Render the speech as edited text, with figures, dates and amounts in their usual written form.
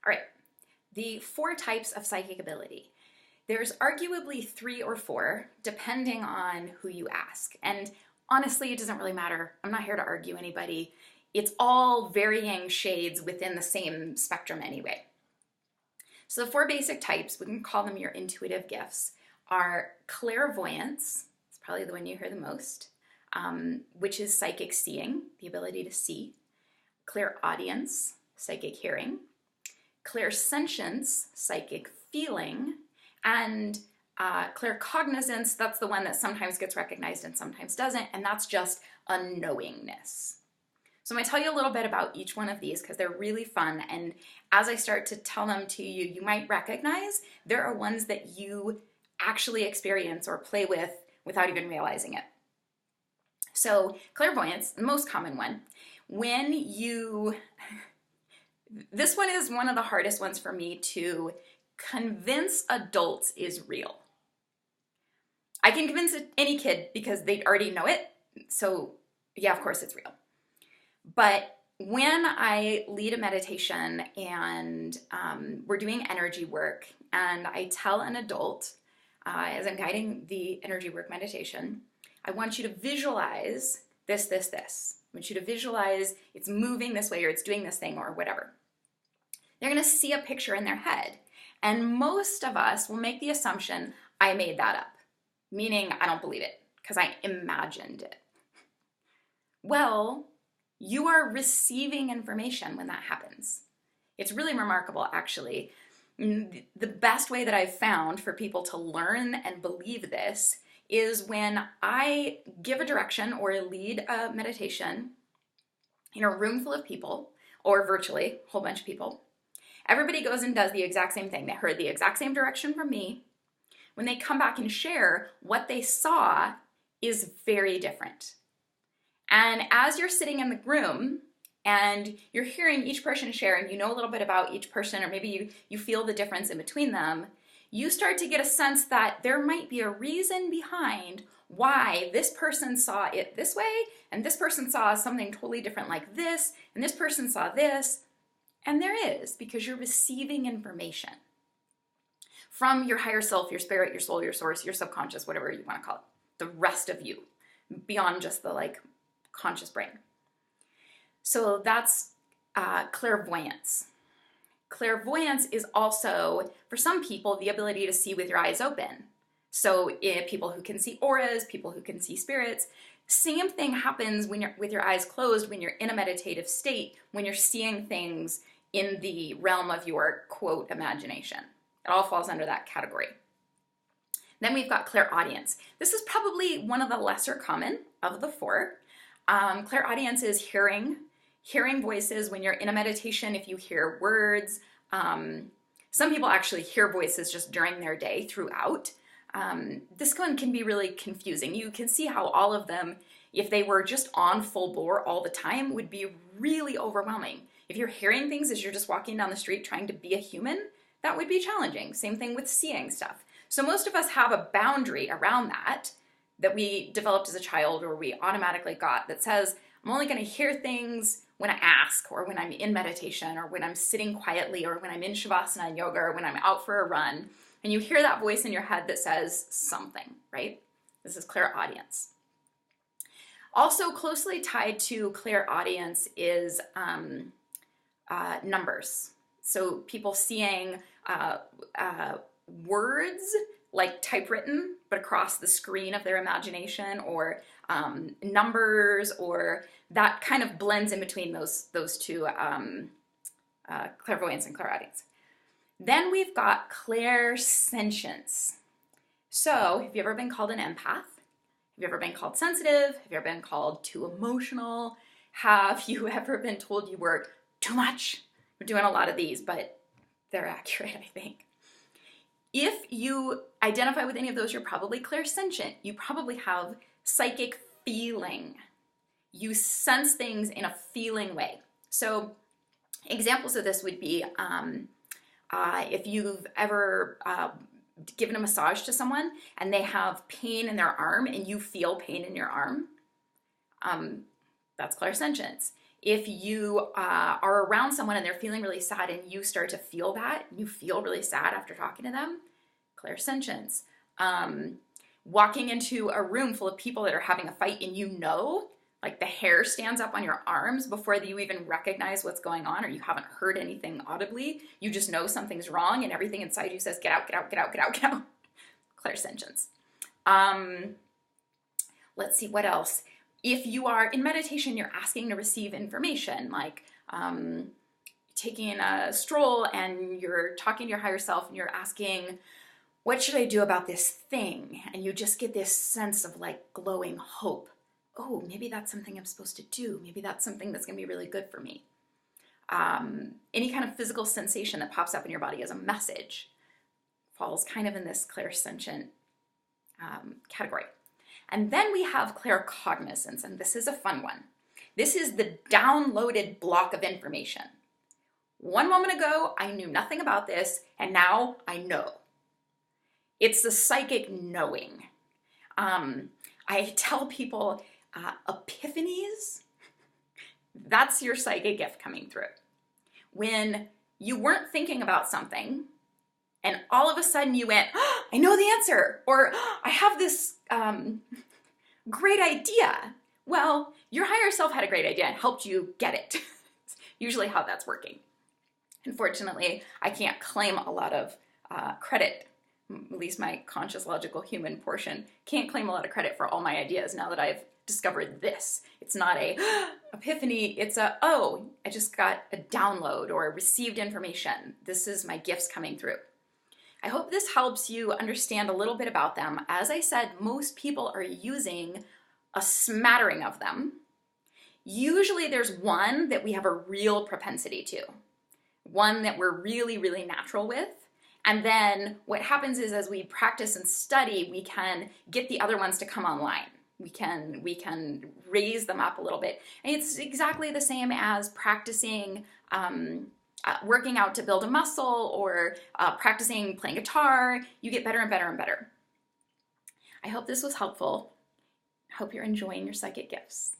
All right, the 4 types of psychic ability. There's arguably 3 or 4, depending on who you ask. And honestly, it doesn't really matter. I'm not here to argue anybody. It's all varying shades within the same spectrum anyway. So the 4 basic types, we can call them your intuitive gifts, are clairvoyance, it's probably the one you hear the most, which is psychic seeing, the ability to see, clairaudience, psychic hearing, clairsentience, psychic feeling, and claircognizance, that's the one that sometimes gets recognized and sometimes doesn't, and that's just a knowingness. So I'm going to tell you a little bit about each one of these because they're really fun, and as I start to tell them to you, you might recognize there are ones that you actually experience or play with without even realizing it. So clairvoyance, the most common one, this one is one of the hardest ones for me to convince adults is real. I can convince any kid because they already know it, so yeah, of course it's real. But when I lead a meditation and we're doing energy work and I tell an adult, as I'm guiding the energy work meditation, I want you to visualize this. I want you to visualize it's moving this way or it's doing this thing or whatever. They're going to see a picture in their head. And most of us will make the assumption, I made that up, meaning I don't believe it because I imagined it. Well, you are receiving information when that happens. It's really remarkable, actually. The best way that I've found for people to learn and believe this is when I give a direction or lead a meditation in a room full of people, or virtually, a whole bunch of people. Everybody goes and does the exact same thing. They heard the exact same direction from me. When they come back and share, what they saw is very different. And as you're sitting in the room and you're hearing each person share and you know a little bit about each person, or maybe you feel the difference in between them, you start to get a sense that there might be a reason behind why this person saw it this way and this person saw something totally different like this and this person saw this. And there is, because you're receiving information from your higher self, your spirit, your soul, your source, your subconscious, whatever you want to call it, the rest of you, beyond just the conscious brain. So that's clairvoyance. Clairvoyance is also, for some people, the ability to see with your eyes open. So people who can see auras, people who can see spirits. Same thing happens when you're with your eyes closed, when you're in a meditative state, when you're seeing things in the realm of your, quote, imagination. It all falls under that category. Then we've got clairaudience. This is probably one of the lesser common of the 4. Clairaudience is hearing voices when you're in a meditation. If you hear words, some people actually hear voices just during their day throughout. This one can be really confusing. You can see how all of them, if they were just on full bore all the time, would be really overwhelming. If you're hearing things as you're just walking down the street trying to be a human, that would be challenging. Same thing with seeing stuff. So most of us have a boundary around that we developed as a child, or we automatically got, that says, I'm only going to hear things when I ask, or when I'm in meditation, or when I'm sitting quietly, or when I'm in Shavasana and yoga, or when I'm out for a run. And you hear that voice in your head that says something, right? This is clairaudience. Also closely tied to clairaudience is numbers. So people seeing words like typewritten, but across the screen of their imagination, or numbers, or that kind of blends in between those two, clairvoyance and clairaudience. Then we've got clairsentience. So have you ever been called an empath? Have you ever been called sensitive? Have you ever been called too emotional? Have you ever been told you were too much? We're doing a lot of these, but they're accurate, I think. If you identify with any of those, you're probably clairsentient. You probably have psychic feeling. You sense things in a feeling way. So examples of this would be if you've ever given a massage to someone and they have pain in their arm and you feel pain in your arm, that's clairsentience. If you are around someone and they're feeling really sad and you start to feel that, you feel really sad after talking to them, clairsentience. Walking into a room full of people that are having a fight and you know, like the hair stands up on your arms before you even recognize what's going on, or you haven't heard anything audibly, you just know something's wrong and everything inside you says, get out, get out, get out, get out, get out. Clairsentience. Let's see, what else? If you are in meditation, you're asking to receive information, like taking a stroll and you're talking to your higher self and you're asking, what should I do about this thing? And you just get this sense of like glowing hope. Oh, maybe that's something I'm supposed to do. Maybe that's something that's gonna be really good for me. Any kind of physical sensation that pops up in your body as a message falls kind of in this clairsentient category. And then we have claircognizance, and this is a fun one. This is the downloaded block of information. One moment ago, I knew nothing about this, and now I know. It's the psychic knowing. I tell people, epiphanies, that's your psychic gift coming through. When you weren't thinking about something, and all of a sudden you went, oh, I know the answer, or oh, I have this great idea. Well, your higher self had a great idea and helped you get it. Usually how that's working. Unfortunately, I can't claim a lot of credit, at least my conscious, logical, human portion can't claim a lot of credit for all my ideas now that I've discovered this. It's not a epiphany, it's a, oh, I just got a download or received information. This is my gifts coming through. I hope this helps you understand a little bit about them. As I said, most people are using a smattering of them. Usually there's one that we have a real propensity to, one that we're really, really natural with. And then what happens is as we practice and study, we can get the other ones to come online. We can raise them up a little bit. And it's exactly the same as practicing working out to build a muscle or practicing playing guitar. You get better and better and better. I hope this was helpful. I hope you're enjoying your psychic gifts.